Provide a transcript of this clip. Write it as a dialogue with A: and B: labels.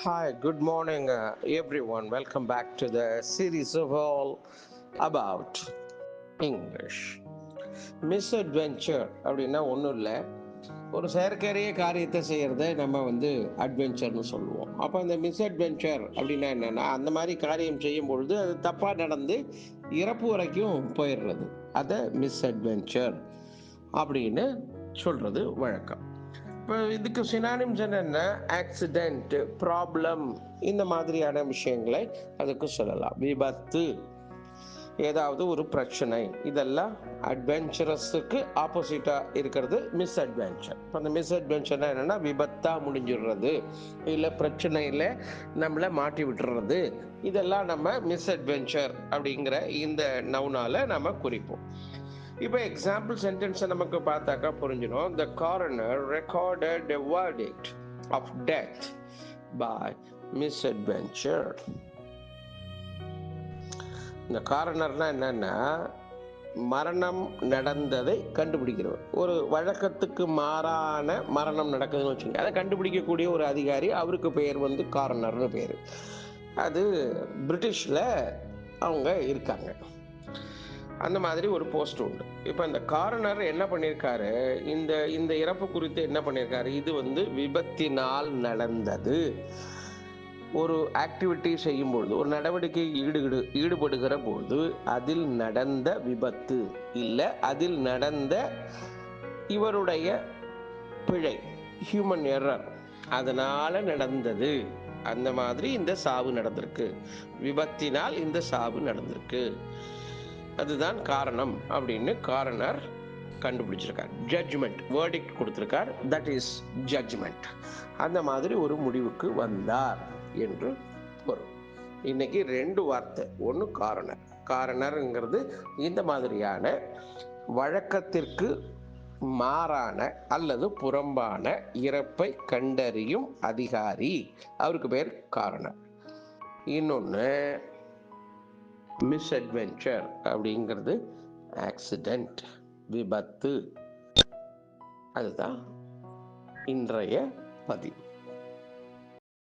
A: Hi, good morning, everyone. Welcome back to the series of all about English. மிஸ்அட்வென்ச்சர் அப்படின்னா ஒன்றும் இல்லை, ஒரு செயற்கரிய காரியத்தை செய்கிறத நம்ம அட்வென்ச்சர்னு சொல்லுவோம். அப்போ அந்த மிஸ்அட்வென்ச்சர் அப்படின்னா என்னென்னா, அந்த மாதிரி காரியம் செய்யும் பொழுது அது தப்பாக நடந்து இறப்பு வரைக்கும் போயிடுறது, அதை மிஸ்அட்வென்ச்சர் அப்படின்னு சொல்கிறது வழக்கம். இப்போ இதுக்கு சினானிம்ஸ் என்னென்ன, ஆக்சிடென்ட், ப்ராப்ளம், இந்த மாதிரியான விஷயங்களை அதுக்கு சொல்லலாம். விபத்து, ஏதாவது ஒரு பிரச்சனை, இதெல்லாம் அட்வென்ச்சரஸுக்கு ஆப்போசிட்டாக இருக்கிறது மிஸ்அட்வென்ச்சர். இப்போ அந்த மிஸ்அட்வென்ச்சர்னா என்னென்னா, விபத்தாக முடிஞ்சிடுறது, இல்லை பிரச்சனையில் நம்மளை மாட்டி விட்டுறது, இதெல்லாம் நம்ம மிஸ்அட்வென்ச்சர் அப்படிங்கிற இந்த நவுனால் நம்ம குறிப்போம். இப்போ எக்ஸாம்பிள் சென்டென்ஸை நமக்கு பார்த்தாக்கா புரிஞ்சிடும். The coroner recorded a verdict of death by misadventure. இந்த காரணர்னா என்னன்னா, மரணம் நடந்ததை கண்டுபிடிக்கிறவர். ஒரு வழக்கத்துக்கு மாறான மரணம் நடக்குதுன்னு வச்சுங்க, அதை கண்டுபிடிக்கக்கூடிய ஒரு அதிகாரி, அவருக்கு பெயர் காரணர்னு பேர். அது பிரிட்டிஷில் அவங்க இருக்காங்க. அந்த மாதிரி ஒரு போஸ்ட் உண்டு. இப்போ இந்த காரணர் என்ன பண்ணியிருக்காரு, இந்த இந்த இறப்பு குறித்து என்ன பண்ணியிருக்காரு, இது விபத்தினால் நடந்தது. ஒரு ஆக்டிவிட்டி செய்யும்பொழுது, ஒரு நடவடிக்கை ஈடுபடுகிற பொழுது அதில் நடந்த விபத்து, இல்லை அதில் நடந்த இவருடைய பிழை, ஹியூமன் எரர், அதனால நடந்தது. அந்த மாதிரி இந்த சாவு நடந்திருக்கு, விபத்தினால் இந்த சாவு நடந்திருக்கு, அதுதான் காரணம் அப்படின்னு காரணர் கண்டுபிடிச்சிருக்கார். ஜட்ஜ்மெண்ட், வேர்டிக்ட் கொடுத்திருக்கார், தட் இஸ் ஜட்ஜ்மெண்ட். அந்த மாதிரி ஒரு முடிவுக்கு வந்தார் என்று பொருள். இன்னைக்கு ரெண்டு வார்த்தை, ஒன்று காரணர். காரணர்ங்கிறது இந்த மாதிரியான வழக்கத்திற்கு மாறான அல்லது புறம்பான இறப்பை கண்டறியும் அதிகாரி, அவருக்கு பேர் காரணர். இன்னொன்று மிஸ்அட்வென்ச்சர் அப்படிங்கிறது ஆக்சிடென்ட், விபத்து. அதுதான் இன்றைய பதிவு.